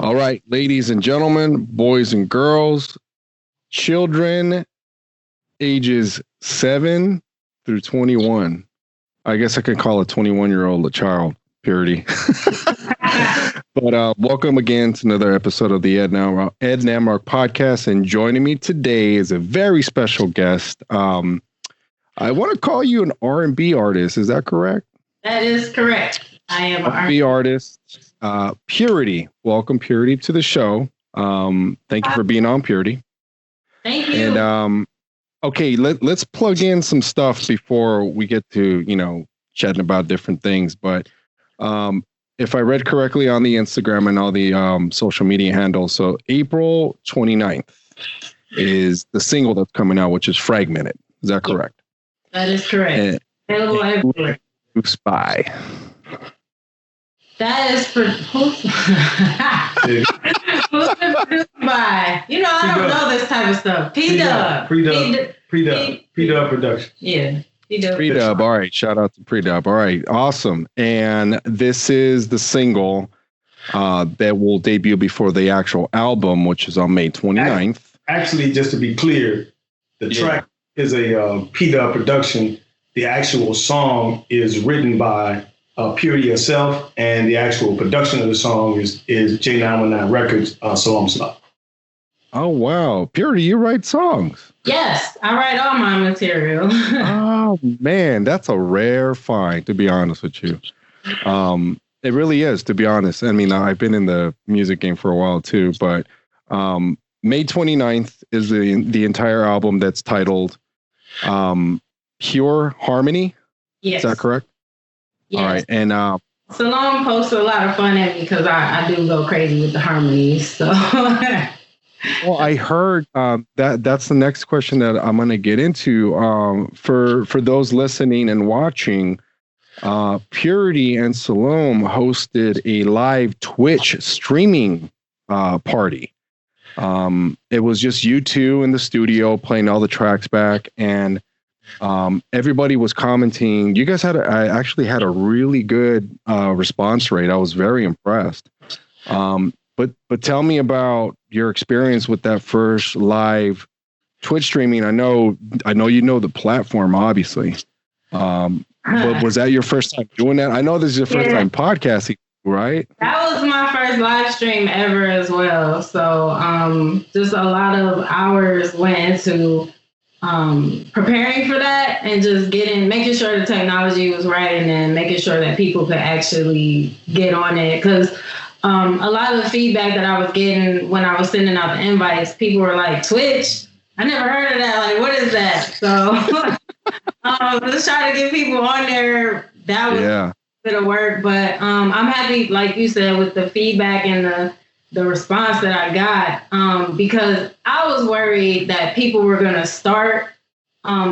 All right, ladies and gentlemen, boys and girls, children ages 7 through 21. I guess I could call a 21-year-old a child, Pyurēti. But welcome again to another episode of the Ed Namrok Podcast. And joining me today is a very special guest. I want to call you an R&B artist. Is that correct? That is correct. I am an R&B artist. Pyurēti. Welcome, Pyurēti, to the show. Thank you for being on, Pyurēti. Thank you. And okay, let's plug in some stuff before we get to, chatting about different things. But if I read correctly on the Instagram and all the social media handles, so April 29th is the single that's coming out, which is Fragmented. Is that correct? That is correct. Available everywhere. Who's by? That is for who's produced by? I don't know this type of stuff. P-Dub. P-Dub Production. Yeah. P-Dub. All right. Shout out to P-Dub. All right. Awesome. And this is the single that will debut before the actual album, which is on May 29th. Actually, just to be clear, the track is a P-Dub production. The actual song is written by Pyurēti herself, and the actual production of the song is J919 Records, Salam Salam. Oh, wow. Pyurēti, you write songs? Yes, I write all my material. Oh, man, that's a rare find, to be honest with you. It really is, to be honest. I mean, I've been in the music game for a while, too, but May 29th is the entire album that's titled Pure Harmony. Yes. Is that correct? Yes. All right. And Salome posts a lot of fun at me because I do go crazy with the harmonies. So well, I heard that's the next question that I'm going to get into. For those listening and watching, Pyurēti and Salome hosted a live Twitch streaming party. It was just you two in the studio playing all the tracks back, and everybody was commenting. You guys I actually had a really good response rate. I was very impressed. But tell me about your experience with that first live Twitch streaming. I know you know the platform, obviously. But was that your first time doing that? I know this is your first time podcasting, right? That was my first live stream ever as well. So just a lot of hours went into preparing for that and just making sure the technology was right, and then making sure that people could actually get on it. Because a lot of the feedback that I was getting when I was sending out the invites, people were like, Twitch? I never heard of that. Like, what is that? So just trying to get people on there. That was a bit of work, but I'm happy, like you said, with the feedback and the response that I got, because I was worried that people were going to start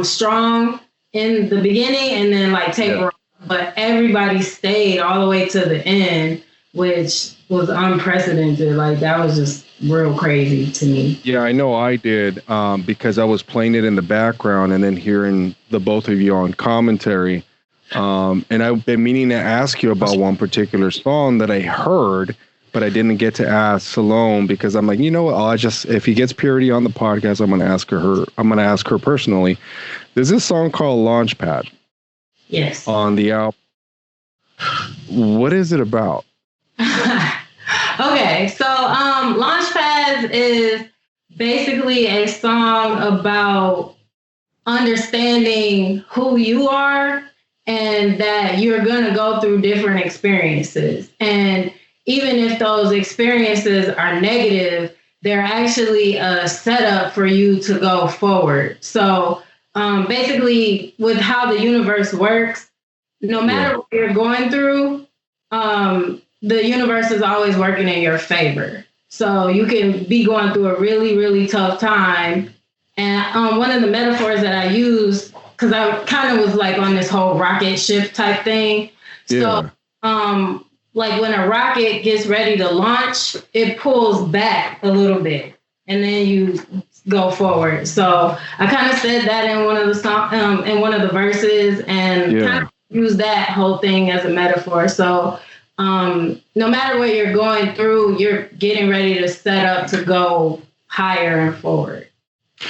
strong in the beginning and then taper off. But everybody stayed all the way to the end, which was unprecedented. That was just real crazy to me. Yeah, I know I did, because I was playing it in the background and then hearing the both of you on commentary. And I've been meaning to ask you about one particular song that I heard, but I didn't get to ask Salome, because I'm like, you know what? If he gets Pyurēti on the podcast, I'm going to ask her. I'm going to ask her personally. There's this song called Launchpad. Yes. On the album. What is it about? Okay, so Launchpad is basically a song about understanding who you are and that you're going to go through different experiences. And even if those experiences are negative, they're actually a setup for you to go forward. So basically, with how the universe works, no matter what you're going through, the universe is always working in your favor. So you can be going through a really, really tough time. And one of the metaphors that I use, because I kind of was on this whole rocket ship type thing. So when a rocket gets ready to launch, it pulls back a little bit and then you go forward. So I kind of said that in one of the verses, and kind of use that whole thing as a metaphor. So no matter what you're going through, you're getting ready to set up to go higher and forward.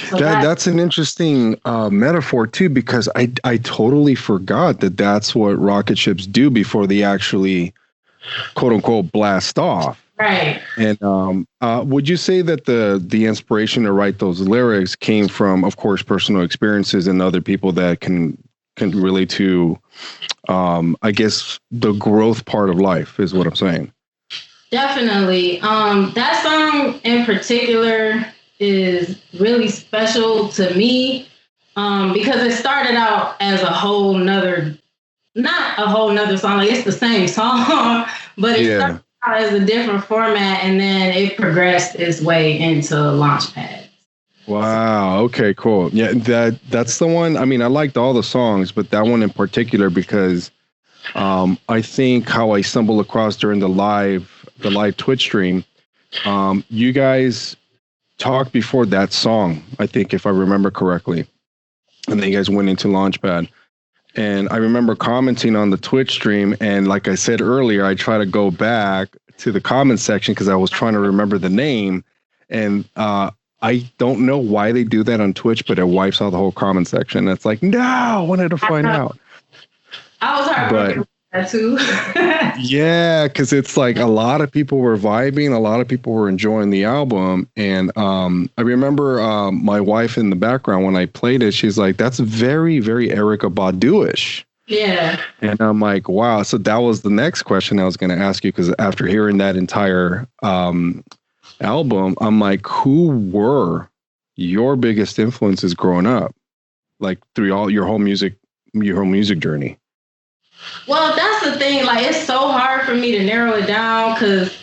So that's an interesting metaphor too, because I totally forgot that that's what rocket ships do before they actually, quote unquote, blast off. Right. And would you say that the inspiration to write those lyrics came from, of course, personal experiences and other people that can relate to, I guess, the growth part of life is what I'm saying? Definitely. That song in particular is really special to me because it started out as not a whole nother song. Like, it's the same song, but it started out as a different format, and then it progressed its way into Launchpad. Wow. Okay, cool. Yeah, that's the one. I mean, I liked all the songs, but that one in particular because I think how I stumbled across during the live Twitch stream, you guys talked before that song, I think, if I remember correctly. And then you guys went into Launchpad. And I remember commenting on the Twitch stream. And like I said earlier, I try to go back to the comment section because I was trying to remember the name. And I don't know why they do that on Twitch, but it wipes out the whole comment section. It's like, no, I wanted to find out. I was heartbroken. That too. Yeah, because it's like a lot of people were vibing, a lot of people were enjoying the album, and I remember my wife in the background when I played it. She's like, "That's very, very Erykah Badu-ish." Yeah. And I'm like, "Wow!" So that was the next question I was going to ask you, because after hearing that entire album, I'm like, who were your biggest influences growing up, like through all your whole music journey? Well, that's the thing. Like, it's so hard for me to narrow it down because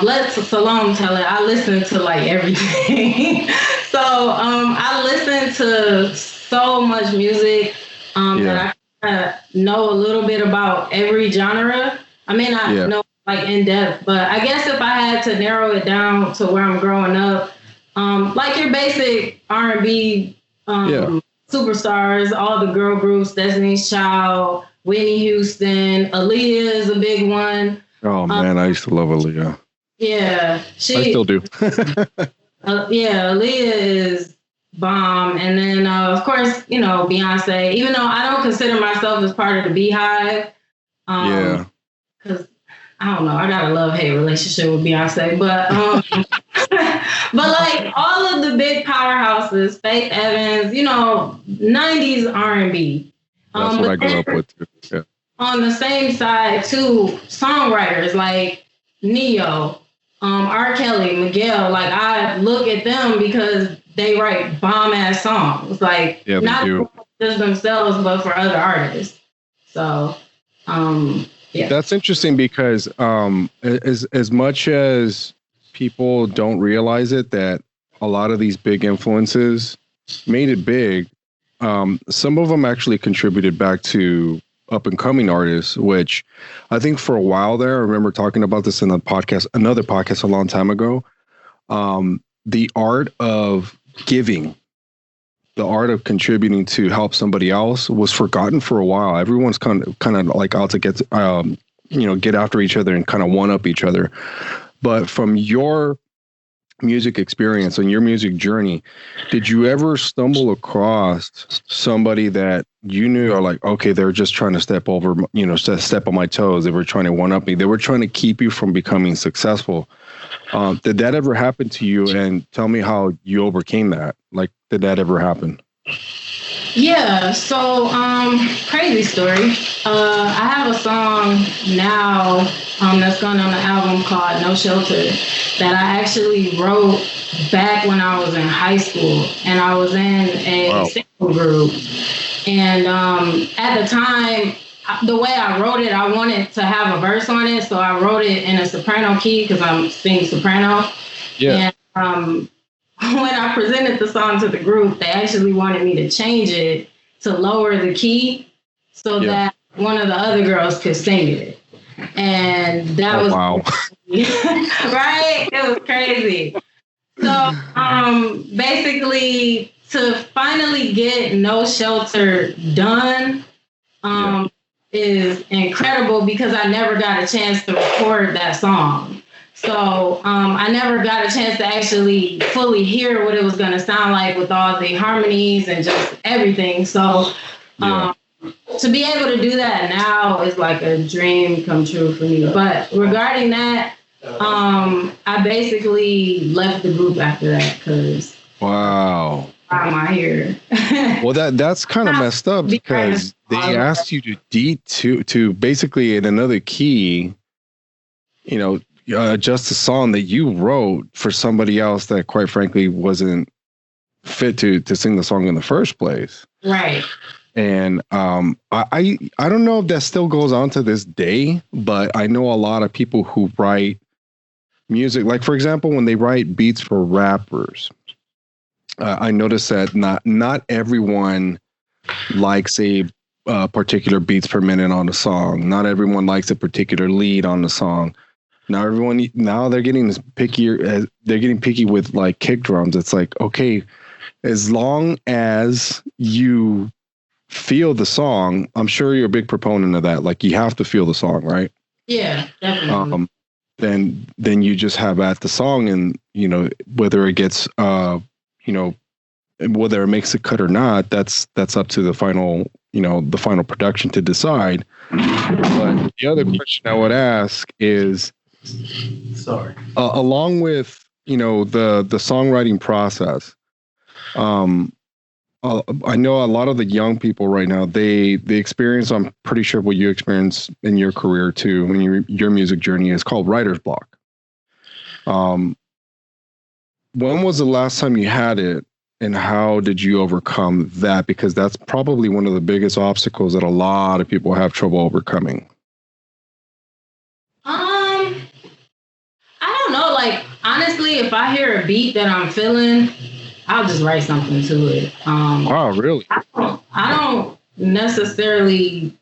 let Salome tell it. I listen to like everything. So I listen to so much music that I kind of know a little bit about every genre. I may not know like in depth, but I guess if I had to narrow it down to where I'm growing up, like your basic R&B superstars, all the girl groups, Destiny's Child, Whitney Houston, Aaliyah is a big one. Oh man, I used to love Aaliyah. Yeah, I still do. Aaliyah is bomb, and then of course, Beyonce. Even though I don't consider myself as part of the Beehive, because I don't know, I got a love-hate relationship with Beyonce, but but like all of the big powerhouses, Faith Evans, 90s R&B. That's what I grew up with too. Yeah. On the same side, too, songwriters like Neo, R. Kelly, Miguel, like I look at them because they write bomb-ass songs. Like, not just themselves, but for other artists. So, That's interesting because as much as people don't realize it, that a lot of these big influences made it big, some of them actually contributed back to up and coming artists, which I think for a while there, I remember talking about this in another podcast a long time ago. The art of giving, the art of contributing to help somebody else was forgotten for a while. Everyone's kind of like out to get after each other and kind of one up each other. But from your music experience and your music journey, did you ever stumble across somebody that you knew are like, okay, they're just trying to step on my toes. They were trying to one up me. They were trying to keep you from becoming successful. Did that ever happen to you? And tell me how you overcame that. Like, did that ever happen? Yeah. So, crazy story. I have a song now that's going on the album called No Shelter that I actually wrote back when I was in high school, and I was in a single group. And at the time, the way I wrote it, I wanted to have a verse on it, so I wrote it in a soprano key because I'm singing soprano. Yeah. And when I presented the song to the group, they actually wanted me to change it to lower the key so that one of the other girls could sing it. And that was right? It was crazy. So basically, to finally get No Shelter done, is incredible because I never got a chance to record that song. So I never got a chance to actually fully hear what it was going to sound like with all the harmonies and just everything. So to be able to do that now is like a dream come true for me. But regarding that, I basically left the group after that because wow. why am I here? Well, that's kind of messed up because they asked you to basically in another key, you know, adjust a song that you wrote for somebody else that quite frankly wasn't fit to sing the song in the first place. Right. And I don't know if that still goes on to this day, but I know a lot of people who write music, like for example, when they write beats for rappers, I noticed that not everyone likes a particular beats per minute on the song. Not everyone likes a particular lead on the song. Now they're getting pickier. They're getting picky with like kick drums. It's like, okay, as long as you feel the song, I'm sure you're a big proponent of that. Like you have to feel the song, right? Yeah, definitely. Then you just have at the song, and you know whether it gets whether it makes a cut or not. That's up to the final production to decide. But the other question I would ask is, along with the songwriting process, I know a lot of the young people right now, they experience, I'm pretty sure what you experience in your career too, in your music journey, is called writer's block. When was the last time you had it, and how did you overcome that? Because that's probably one of the biggest obstacles that a lot of people have trouble overcoming. I don't know. Like, honestly, if I hear a beat that I'm feeling, I'll just write something to it. Wow, really? I don't necessarily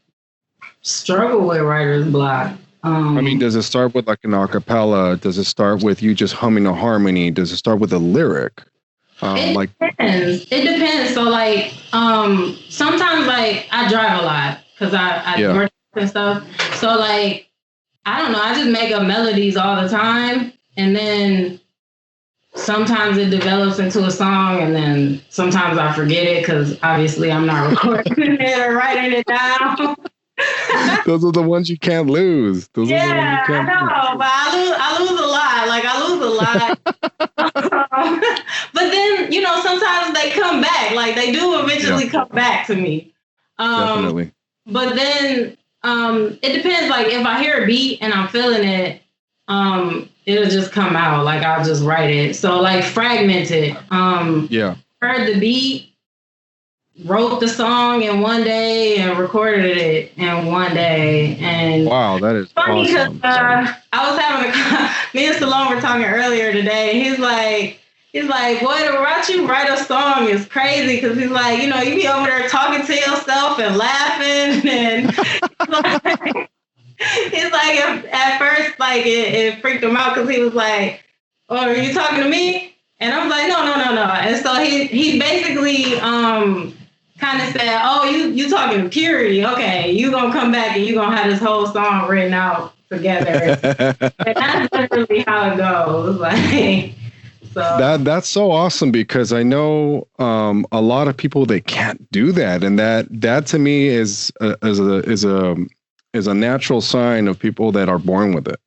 struggle with writer's block. I mean, does it start with like an acapella? Does it start with you just humming a harmony? Does it start with a lyric? It depends. It depends. So like, sometimes like I drive a lot because I work and stuff. So like, I don't know. I just make up melodies all the time, and then sometimes it develops into a song, and then sometimes I forget it because obviously I'm not recording it or writing it down. Those are the ones you can't lose. Those are the ones you can't lose. But I lose a lot. Like I lose a lot. But then, sometimes they come back. Like they do eventually come back to me. Definitely. But then it depends. Like if I hear a beat and I'm feeling it, it'll just come out. Like I'll just write it. So like fragmented. Heard the beat, wrote the song in one day and recorded it in one day. And wow, that is funny awesome. Because I was having me and Salome were talking earlier today. He's like, boy, to watch you write a song is crazy. Because he's like, you be over there talking to yourself and laughing. And he's like, at first, like it freaked him out because he was like, "Oh, are you talking to me?" And I was like, no. And so he basically kind of said, "Oh, you talking to Pyurēti? Okay, you gonna come back and you gonna have this whole song written out together." And that's literally how it goes. Like, so that's so awesome because I know a lot of people that can't do that, and that to me is a natural sign of people that are born with it.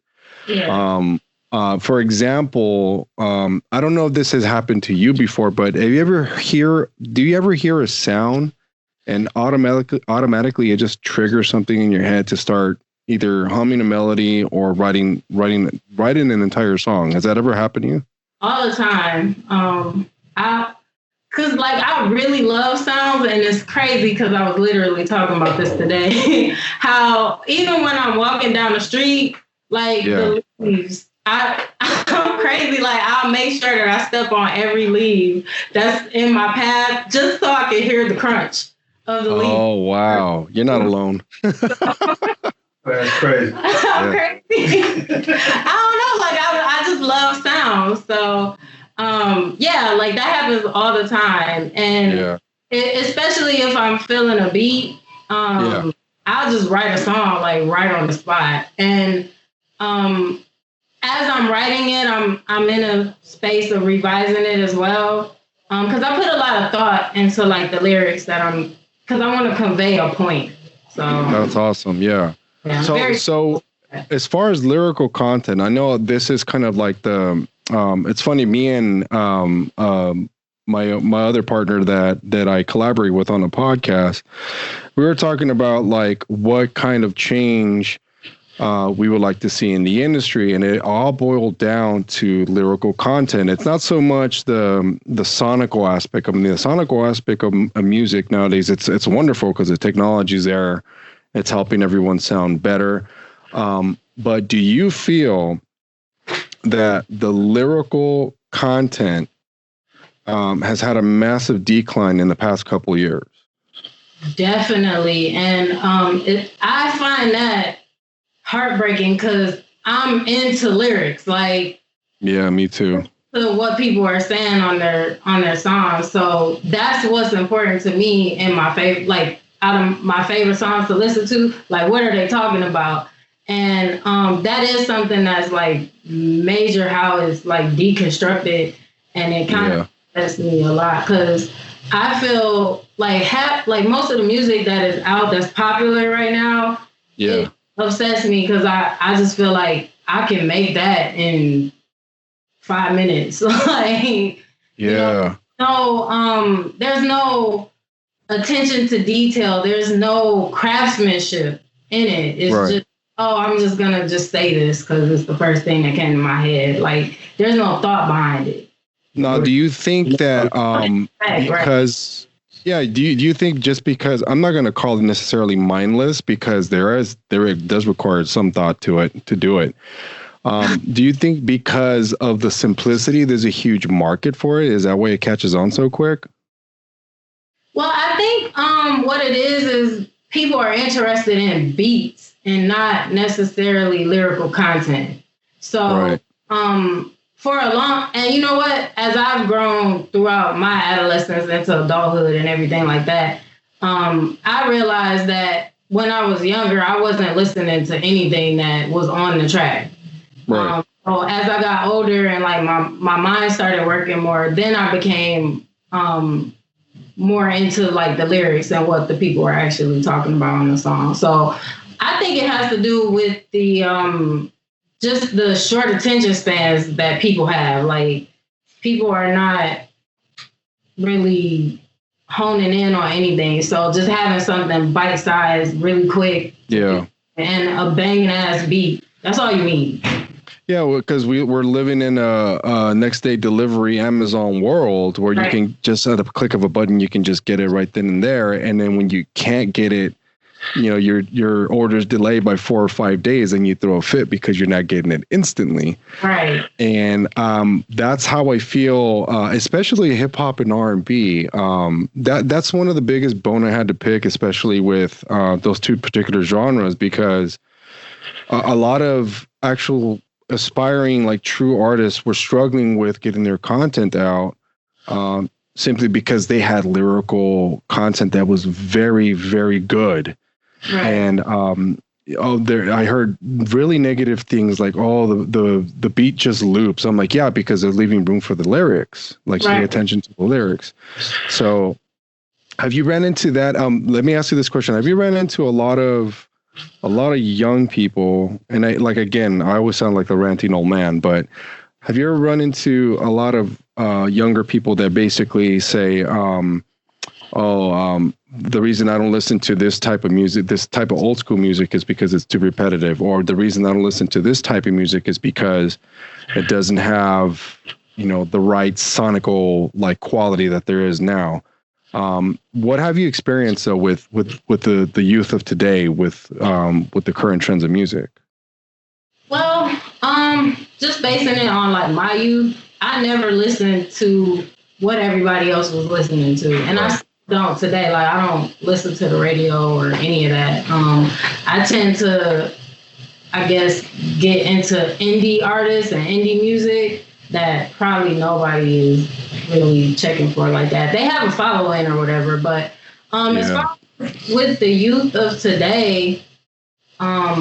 Yeah. For example, I don't know if this has happened to you before, but do you ever hear a sound and automatically it just triggers something in your head to start either humming a melody or writing an entire song? Has that ever happened to you? All the time. Cause like I really love sounds, and it's crazy because I was literally talking about this today. How even when I'm walking down the street, like the leaves, I'm crazy. Like I'll make sure that I step on every leaf that's in my path just so I can hear the crunch of the leaf. Oh wow, you're not alone. That's crazy. I'm crazy. I don't know. Like I just love sounds. So like that happens all the time, and especially if I'm feeling a beat. I'll just write a song like right on the spot. And as I'm writing it, I'm in a space of revising it as well. Because I put a lot of thought into like the lyrics because I want to convey a point. So that's awesome. Yeah. So as far as lyrical content, I know this is kind of like it's funny, me and my other partner that I collaborate with on the podcast, we were talking about like what kind of change we would like to see in the industry, and it all boiled down to lyrical content. It's not so much the sonical aspect. I mean, the sonical aspect of music nowadays, it's wonderful because the technology's there. It's helping everyone sound better. But do you feel that the lyrical content has had a massive decline in the past couple of years? Definitely. And I find that heartbreaking because I'm into lyrics. Like, yeah, me too. To what people are saying on their songs. So that's what's important to me in my favorite, like out of my favorite songs to listen to, like what are they talking about? And that is something that's like major how it's like deconstructed, and it kind of affects me a lot because I feel like most of the music that is out that's popular right now, it upsets me because I just feel like I can make that in 5 minutes. Like, there's no attention to detail. There's no craftsmanship in it. It's just, I'm just gonna just say this because it's the first thing that came to my head. Like, there's no thought behind it. Now, do you think that because do you think just because, I'm not going to call it necessarily mindless because there does require some thought to it to do it. Do you think because of the simplicity, there's a huge market for it? Is that why it catches on so quick? Well, I think what it is people are interested in beats and not necessarily lyrical content. So, for a long, and you know what, as I've grown throughout my adolescence into adulthood and everything like that, I realized that when I was younger, I wasn't listening to anything that was on the track. Right. So as I got older and like my mind started working more, then I became more into like the lyrics and what the people are actually talking about on the song. So I think it has to do with the just the short attention spans that people have. Like, people are not really honing in on anything. So just having something bite-sized, really quick, and a banging ass beat, that's all you need. Yeah, because we're living in a next day delivery Amazon world where you can just at a click of a button, you can just get it right then and there. And then when you can't get it, your order's delayed by 4 or 5 days and you throw a fit because you're not getting it instantly. Right. And that's how I feel, especially hip hop and R&B. That's one of the biggest bone I had to pick, especially with those two particular genres, because a lot of actual aspiring like true artists were struggling with getting their content out simply because they had lyrical content that was very, very good. Right. And I heard really negative things like, the beat just loops. I'm like, yeah, because they're leaving room for the lyrics, like pay attention to the lyrics. So have you ran into that? Let me ask you this question. Have you ran into a lot of young people, and I always sound like the ranting old man, but have you ever run into a lot of younger people that basically say, the reason I don't listen to this type of music, this type of old school music, is because it's too repetitive, or the reason I don't listen to this type of music is because it doesn't have, the right sonical like quality that there is now. What have you experienced though with the youth of today with the current trends of music? Well, just basing it on like my youth, I never listened to what everybody else was listening to, and I don't today. Like, I don't listen to the radio or any of that. I tend to, I guess, get into indie artists and indie music that probably nobody is really checking for like that. They have a following or whatever, but as far as with the youth of today, I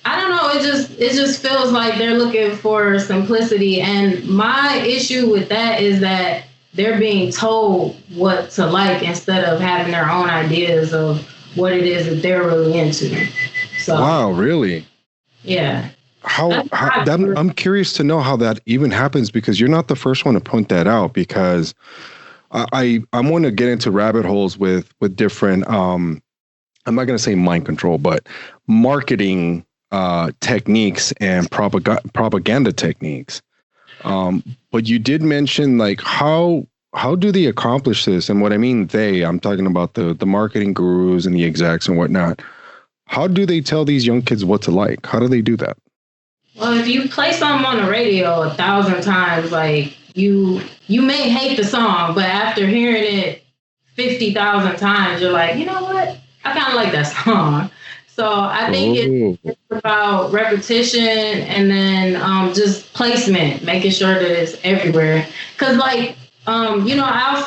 don't know. It just feels like they're looking for simplicity. And my issue with that is that they're being told what to like instead of having their own ideas of what it is that they're really into. So, wow, really? Yeah. I'm curious to know how that even happens, because you're not the first one to point that out, because I'm going to get into rabbit holes with different, I'm not going to say mind control, but marketing techniques and propaganda techniques. But you did mention, like, how do they accomplish this? And what I mean, I'm talking about the marketing gurus and the execs and whatnot. How do they tell these young kids what to like? How do they do that? Well, if you play something on the radio 1,000 times, like you may hate the song, but after hearing it 50,000 times, you're like, you know what? I kind of like that song. So I think it's about repetition and then just placement, making sure that it's everywhere. Because, like, I'll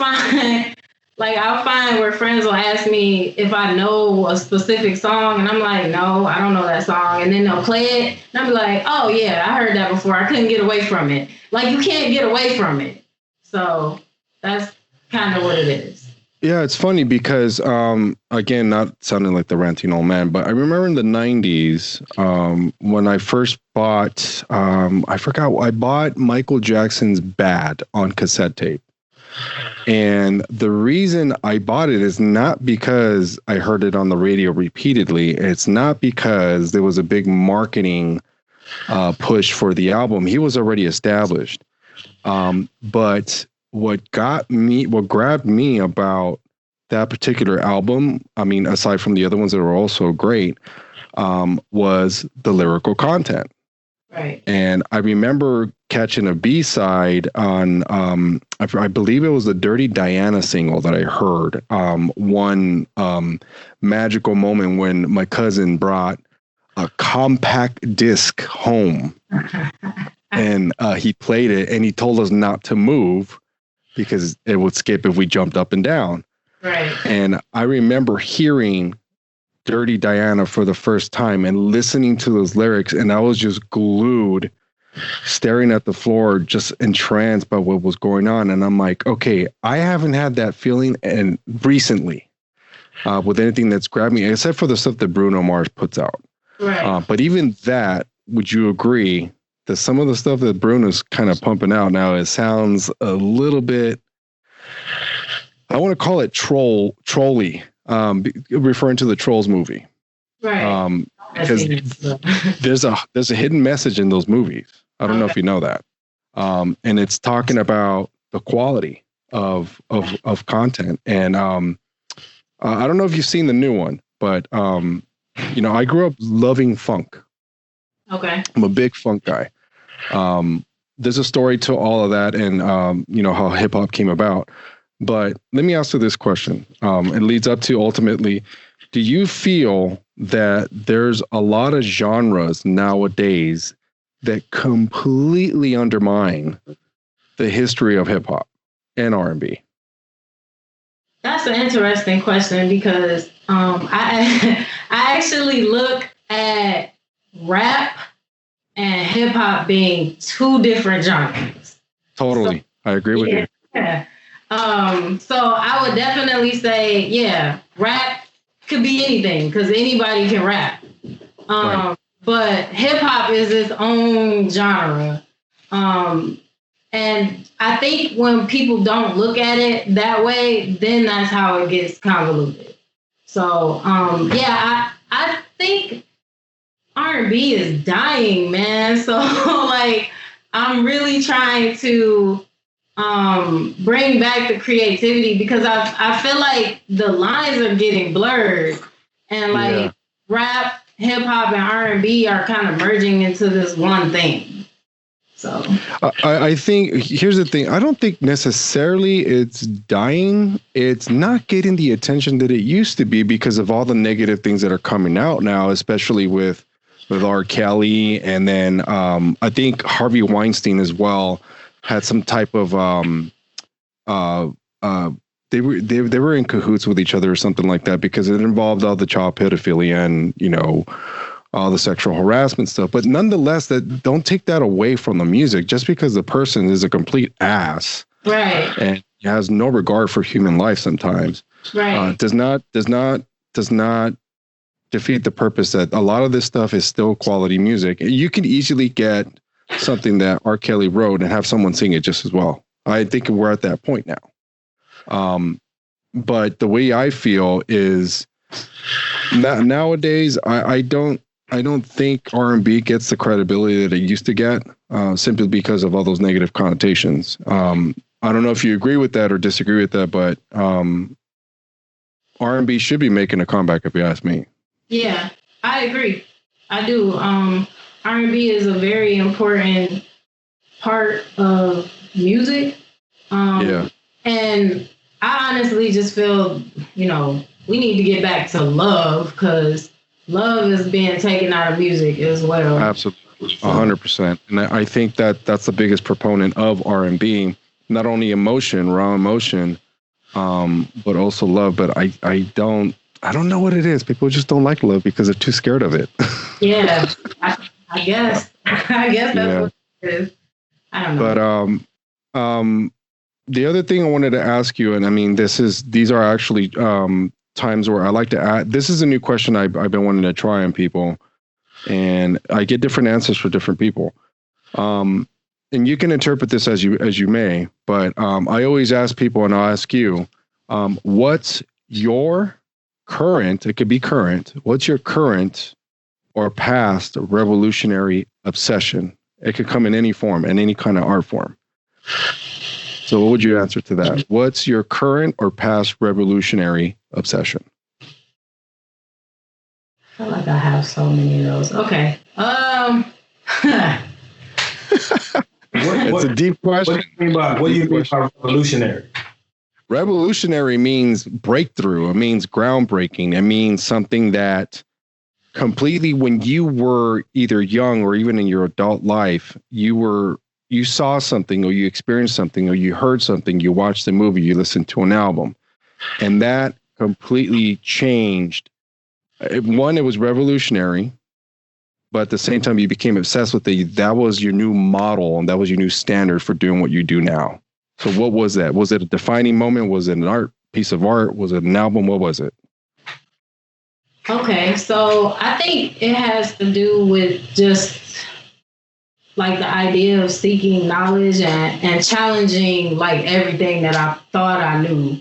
find where friends will ask me if I know a specific song, and I'm like, no, I don't know that song. And then they'll play it, and I'll be like, oh, yeah, I heard that before. I couldn't get away from it. Like, you can't get away from it. So that's kind of what it is. Yeah, it's funny because, again, not sounding like the ranting old man, but I remember in the 90s when I first bought, I bought Michael Jackson's Bad on cassette tape. And the reason I bought it is not because I heard it on the radio repeatedly. It's not because there was a big marketing push for the album. He was already established. But what grabbed me about that particular album, I mean, aside from the other ones that were also great, was the lyrical content. Right. And I remember catching a B-side on, I believe it was the Dirty Diana single that I heard. One magical moment when my cousin brought a compact disc home and he played it, and he told us not to move because it would skip if we jumped up and down. Right. And I remember hearing Dirty Diana for the first time and listening to those lyrics, and I was just glued, staring at the floor, just entranced by what was going on. And I'm like, okay, I haven't had that feeling and recently with anything that's grabbed me, except for the stuff that Bruno Mars puts out. Right. But even that, would you agree that some of the stuff that Bruno's kind of pumping out now, it sounds a little bit, I want to call it trolly, referring to the Trolls movie. Right. Because there's a hidden message in those movies. I don't know if you know that. And it's talking about the quality of content. And I don't know if you've seen the new one, but I grew up loving funk. Okay. I'm a big funk guy. There's a story to all of that, and how hip hop came about. But let me ask you this question. It leads up to, ultimately, do you feel that there's a lot of genres nowadays that completely undermine the history of hip hop and R&B? That's an interesting question, because I actually look at rap and hip hop being two different genres. Totally. I agree with you. Yeah. So I would definitely say, yeah, rap could be anything because anybody can rap. Right. But hip hop is its own genre. And I think when people don't look at it that way, then that's how it gets convoluted. So, I think R&B is dying, man. So, like, I'm really trying to bring back the creativity, because I feel like the lines are getting blurred, and like rap, hip hop, and R&B are kind of merging into this one thing. So I think here's the thing. I don't think necessarily it's dying. It's not getting the attention that it used to be because of all the negative things that are coming out now, especially with R. Kelly, and then I think Harvey Weinstein as well had some type of they were in cahoots with each other or something like that, because it involved all the child pedophilia and, you know, all the sexual harassment stuff. But nonetheless, that don't take that away from the music. Just because the person is a complete ass, right, and has no regard for human life sometimes, right, does not defeat the purpose that a lot of this stuff is still quality music. You can easily get something that R. Kelly wrote and have someone sing it just as well. I think we're at that point now. But the way I feel is nowadays, I don't think R&B gets the credibility that it used to get, simply because of all those negative connotations. I don't know if you agree with that or disagree with that, but R&B should be making a comeback, if you ask me. Yeah, I agree. I do. R&B is a very important part of music. And I honestly just feel, you know, we need to get back to love, because love is being taken out of music as well. Absolutely, 100%. And I think that that's the biggest proponent of R&B, not only emotion, raw emotion, but also love. But I don't know what it is. People just don't like love because they're too scared of it. Yeah, I guess that's what it is. I don't know. But the other thing I wanted to ask you, and I mean, these are actually times where I like to add. This is a new question I've been wanting to try on people, and I get different answers for different people. And you can interpret this as you may, but I always ask people, and I'll ask you, what's your current? It could be current. What's your current or past revolutionary obsession? It could come in any form, in any kind of art form. So what would you answer to that? What's your current or past revolutionary obsession? I feel like I have so many of those. Okay. It's a deep question. What do you mean by revolutionary? Revolutionary means breakthrough. It means groundbreaking. It means something that completely, when you were either young or even in your adult life, you saw something, or you experienced something, or you heard something, you watched a movie, you listened to an album, and that completely changed. One, it was revolutionary, but at the same time, you became obsessed with it. That was your new model, and that was your new standard for doing what you do now. So what was that? Was it a defining moment? Was it an piece of art? Was it an album? What was it? Okay, so I think it has to do with just like the idea of seeking knowledge and challenging like everything that I thought I knew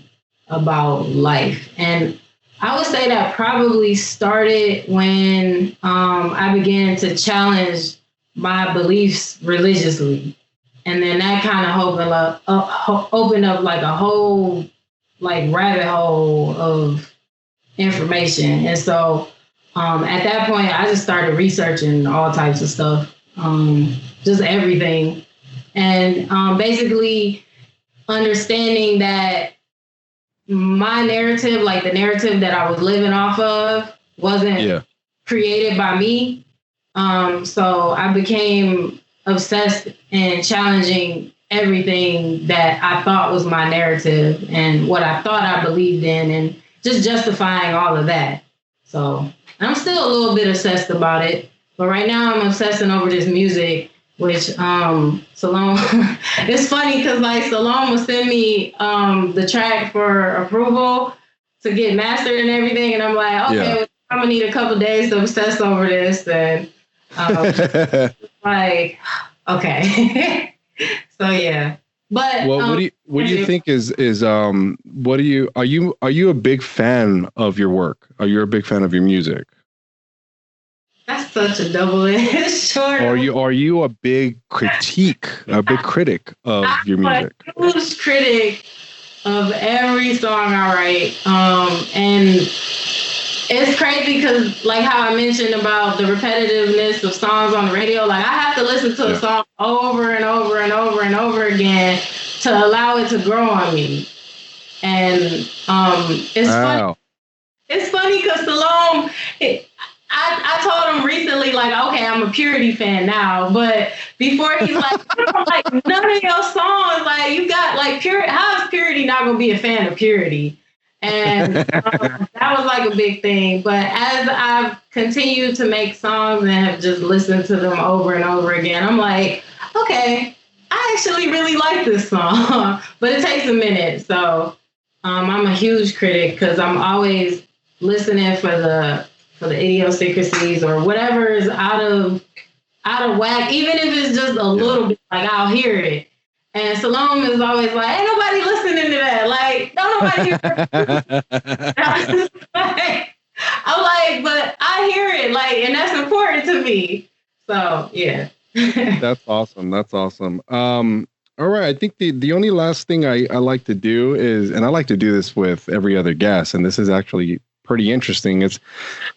about life. And I would say that probably started when I began to challenge my beliefs religiously. And then that kind of opened up like a whole like rabbit hole of information. And so at that point, I just started researching all types of stuff, just everything. And basically understanding that my narrative, like the narrative that I was living off of, wasn't created by me. So I became obsessed and challenging everything that I thought was my narrative and what I thought I believed in, and just justifying all of that. So I'm still a little bit obsessed about it, but right now I'm obsessing over this music, which Salome, it's funny because like Salome will send me the track for approval to get mastered and everything, and I'm like, okay, I'm gonna need a couple days to obsess over this, and like, okay. So yeah. But well, what do you think is what are you a big fan of your work? Are you a big fan of your music? That's such a double-edged sword. Are you a big critic of your music? I'm a huge critic of every song I write. And it's crazy because, like how I mentioned about the repetitiveness of songs on the radio, like I have to listen to a song over and over and over and over again to allow it to grow on me. And it's funny. It's funny because Salome, I told him recently, like, okay, I'm a Pyurēti fan now, but before he's like, I don't like none of your songs. Like, you got like Pyurēti. How is Pyurēti Pyurēti not gonna be a fan of Pyurēti. And that was like a big thing. But as I've continued to make songs and have just listened to them over and over again, I'm like, okay, I actually really like this song. But it takes a minute. So I'm a huge critic because I'm always listening for the idiosyncrasies or whatever is out of whack, even if it's just a little bit, like I'll hear it. And Salome is always like, ain't nobody listening to that. Like, don't nobody hear it. I'm like, but I hear it, like, and that's important to me. So, yeah. That's awesome. That's awesome. All right. I think the only last thing I like to do is, and I like to do this with every other guest, and this is actually pretty interesting. You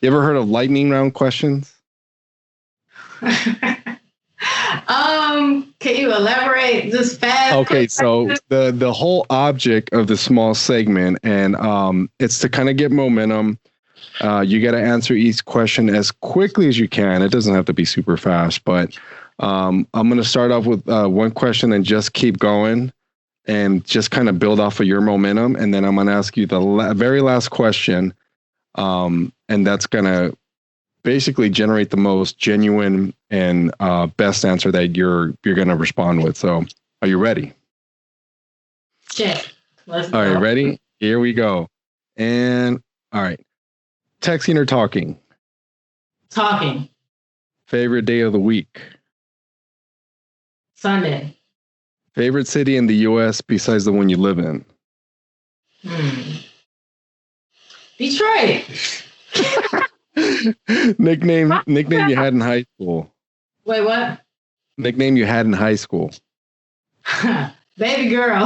ever heard of lightning round questions? Can you elaborate just fast? Okay, so the whole object of the small segment, and it's to kind of get momentum. You got to answer each question as quickly as you can. It doesn't have to be super fast, but I'm going to start off with one question and just keep going and just kind of build off of your momentum. And then I'm going to ask you the very last question. And that's going to basically generate the most genuine and best answer that you're going to respond with. So are you ready? Yeah. Let's go. All right, ready? Here we go. And all right. Texting or talking? Talking. Favorite day of the week? Sunday. Favorite city in the U.S. besides the one you live in? Detroit. Nickname you had in high school. Wait, what? Nickname you had in high school. Baby girl.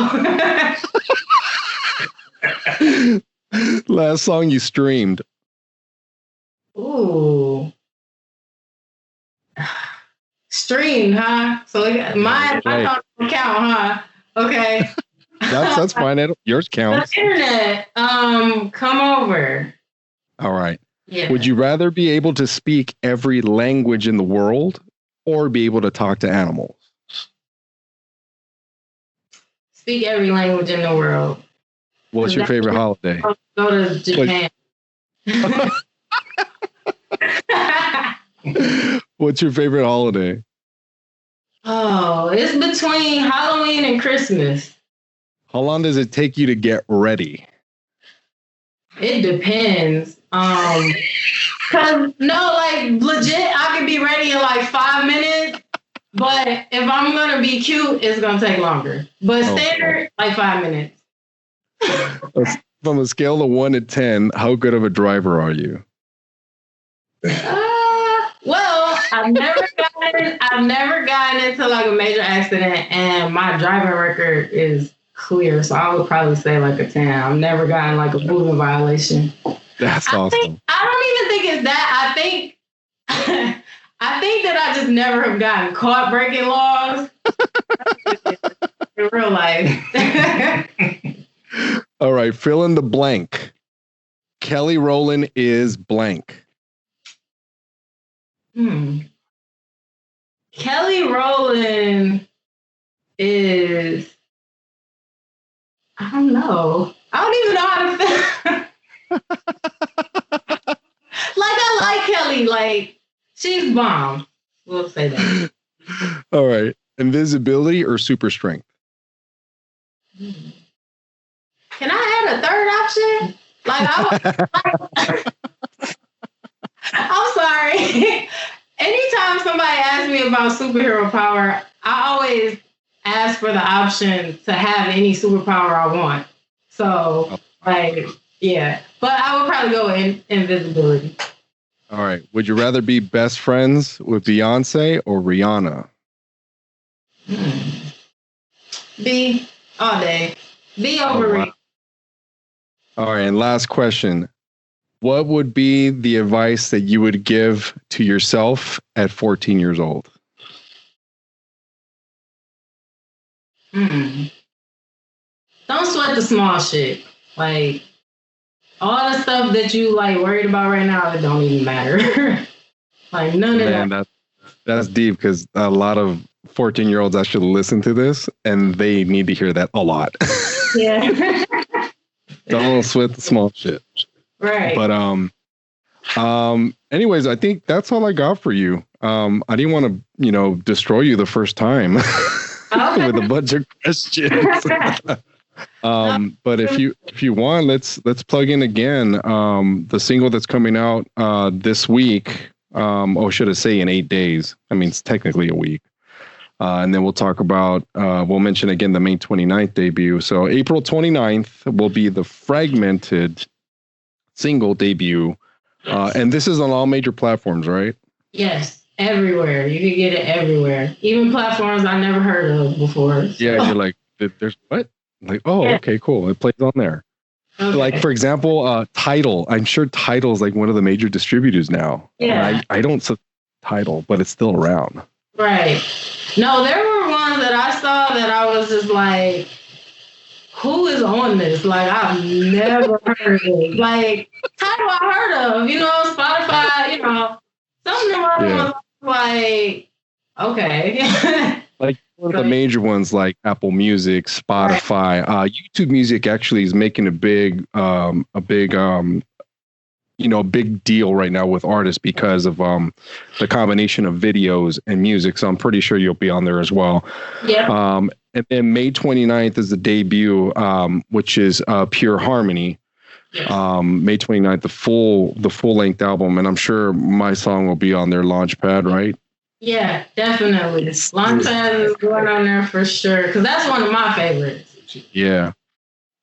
Last song you streamed. Ooh. Streamed, huh? So mine don't count, huh? Okay. That's fine. Yours counts. The internet. Come over. All right. Yeah. Would you rather be able to speak every language in the world or be able to talk to animals? Speak every language in the world. What's your favorite holiday? Go to Japan. What's your favorite holiday? Oh, it's between Halloween and Christmas. How long does it take you to get ready? It depends. Cause like legit, I could be ready in like 5 minutes. But if I'm gonna be cute, it's gonna take longer. But standard, like 5 minutes. From a scale of 1 to 10, how good of a driver are you? Well, I've never gotten into like a major accident, and my driving record is clear. So I would probably say like a 10. I've never gotten like a moving violation. That's awesome. I don't even think it's that. I think that I just never have gotten caught breaking laws in real life. All right, fill in the blank. Kelly Rowland is blank. Kelly Rowland is, I don't know. I don't even know how to feel. Like, I like Kelly. Like, she's bomb. We'll say that. All right. Invisibility or super strength? Can I add a third option? Like, I'm sorry. Anytime somebody asks me about superhero power, I always ask for the option to have any superpower I want. So, like, yeah. But I would probably go invisibility. All right. Would you rather be best friends with Beyonce or Rihanna? B all day. B over Rihanna. Wow. All right. And last question. What would be the advice that you would give to yourself at 14 years old? Don't sweat the small shit. Like, all the stuff that you like worried about right now, it don't even matter. Like, none of that. That's deep, because a lot of 14-year-olds actually listen to this and they need to hear that a lot. Yeah. Don't sweat the small shit. Right. But anyways, I think that's all I got for you. I didn't want to, destroy you the first time with a bunch of questions. But if you want, let's plug in again the single that's coming out this week. Should I say in 8 days? I mean, it's technically a week. And then we'll talk about, we'll mention again the May 29th debut. So April 29th will be the Fragmented single debut. And this is on all major platforms, right? Yes, everywhere. You can get it everywhere. Even platforms I never heard of before. Yeah, you're like, there's what? Like, okay, cool. It plays on there. Okay. Like, for example, Tidal. I'm sure Tidal is like one of the major distributors now. Yeah. I don't Tidal, but it's still around. Right. No, there were ones that I saw that I was just like, who is on this? Like, I've never heard of it. Like, Tidal I heard of, Spotify, some of them was like, okay. Like one of the major ones like Apple Music, Spotify, YouTube Music actually is making a big deal right now with artists because of the combination of videos and music. So I'm pretty sure you'll be on there as well. Yeah. And then May 29th is the debut, which is Pure Harmony. Yes. May 29th, the full length album, and I'm sure my song will be on their Launchpad, right? Yeah, definitely. Launchpad is going on there for sure because that's one of my favorites. Yeah.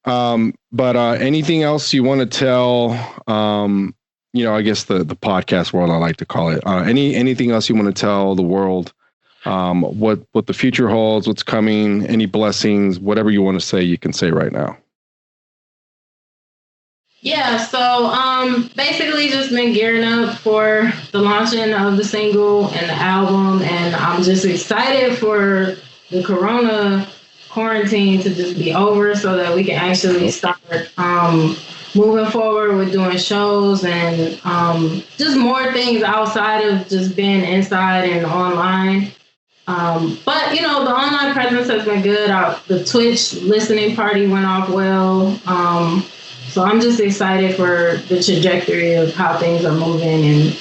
But anything else you want to tell? I guess the podcast world, I like to call it. Anything else you want to tell the world? What the future holds, what's coming, any blessings, whatever you want to say, you can say right now. Yeah, so basically just been gearing up for the launching of the single and the album, and I'm just excited for the Corona quarantine to just be over so that we can actually start moving forward with doing shows and just more things outside of just being inside and online. But, the online presence has been good. The Twitch listening party went off well. So I'm just excited for the trajectory of how things are moving and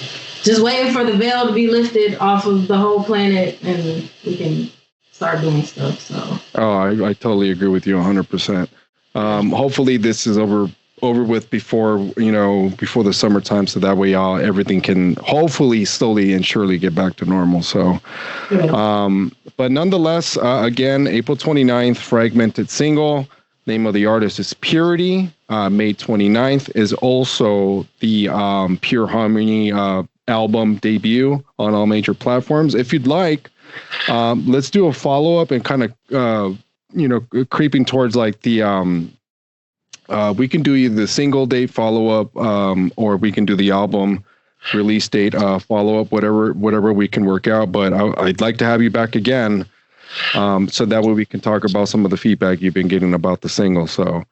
just waiting for the veil to be lifted off of the whole planet and we can start doing stuff. So. Oh, I totally agree with you 100%. Hopefully this is over with before the summertime, so that way everything can hopefully slowly and surely get back to normal. So, but nonetheless, again, April 29th, Fragmented single. Name of the artist is Pyurēti. May 29th is also the Pure Harmony album debut on all major platforms. If you'd like, let's do a follow-up and kind of, creeping towards like the, we can do either the single date follow-up or we can do the album release date follow-up, whatever we can work out. But I'd like to have you back again. So that way we can talk about some of the feedback you've been getting about the single. So,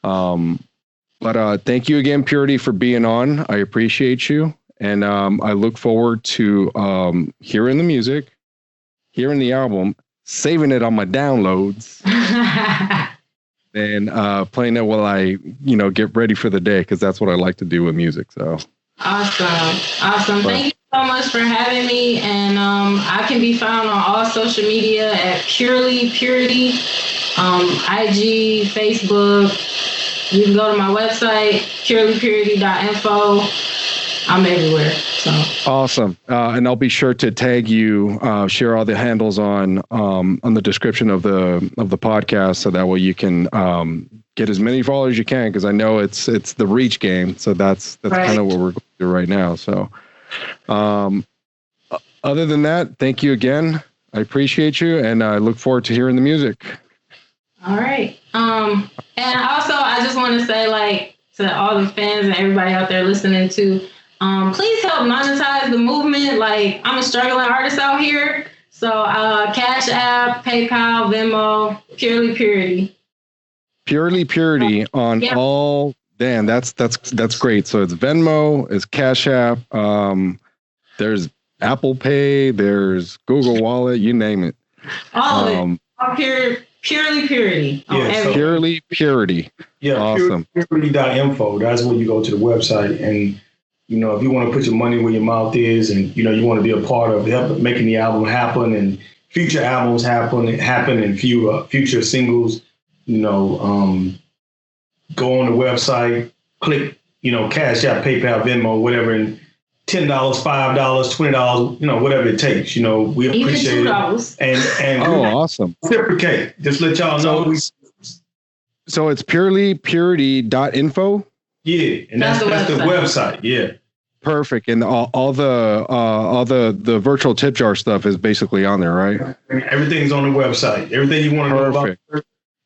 but thank you again, Pyurēti, for being on. I appreciate you. And I look forward to hearing the music, hearing the album, saving it on my downloads, and playing it while I, get ready for the day, because that's what I like to do with music. So awesome. Thank you so much for having me. And I can be found on all social media at Pyurēti, IG, Facebook. You can go to my website, purelypurity.info. I'm everywhere. So awesome. And I'll be sure to tag you, share all the handles on the description of the podcast, so that way you can get as many followers as you can, because I know it's the reach game. So that's right. Kind of what we're going through right now. So other than that, thank you again. I appreciate you, and I look forward to hearing the music. All right. And also, I just want to say, like, to all the fans and everybody out there listening to, please help monetize the movement. Like, I'm a struggling artist out here. So Cash App, PayPal, Venmo, Pyurēti. Pyurēti on all. Damn, that's great. So it's Venmo, it's Cash App. There's Apple Pay, there's Google Wallet, you name it. All of it. All Purely Pyurēti. Purely Pyurēti. Yeah, awesome. Pyurēti.info. That's where you go to the website. And, you know, if you want to put your money where your mouth is and, you know, you want to be a part of making the album happen and future albums happen and future singles, you know, go on the website, click, you know, Cash App, PayPal, Venmo, whatever, and $10, $5, $20, you know, whatever it takes. You know, we appreciate it. And awesome. Reciprocate. Just let y'all know. So it's Pyurēti.info? Yeah, and that's the website. Yeah. Perfect. And all the virtual tip jar stuff is basically on there, right? Everything's on the website. Everything you want to know about.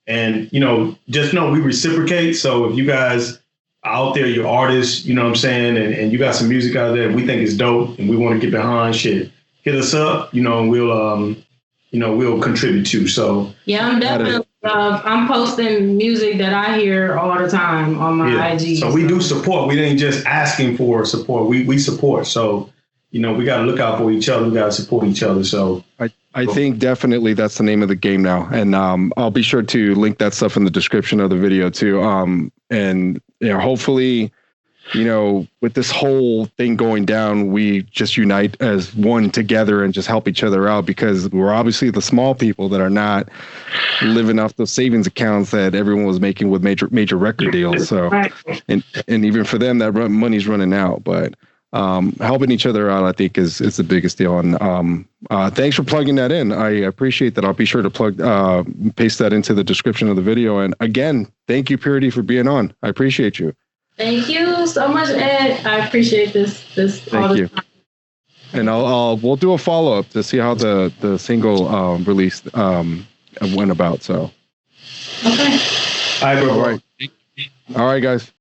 And, you know, just know we reciprocate. So if you guys out there, you're artists, you know what I'm saying, and you got some music out there we think is dope and we want to get behind, shit, hit us up, you know, and we'll contribute too. So yeah, I'm definitely I'm posting music that I hear all the time on my IG. So we do support. We ain't just asking for support. We support. So, you know, we got to look out for each other. We got to support each other. So I think definitely that's the name of the game now. And I'll be sure to link that stuff in the description of the video too. And you know, hopefully, you know, with this whole thing going down, we just unite as one together and just help each other out, because we're obviously the small people that are not living off those savings accounts that everyone was making with major record deals. So, and even for them, that money's running out. But helping each other out, I think, is the biggest deal. And thanks for plugging that in. I appreciate that. I'll be sure to paste that into the description of the video. And again, thank you, Pyurēti, for being on. I appreciate you. Thank you so much, Ed. I appreciate this all the time. And we'll do a follow-up to see how the single release went about. So okay. All right, bro. All right, guys.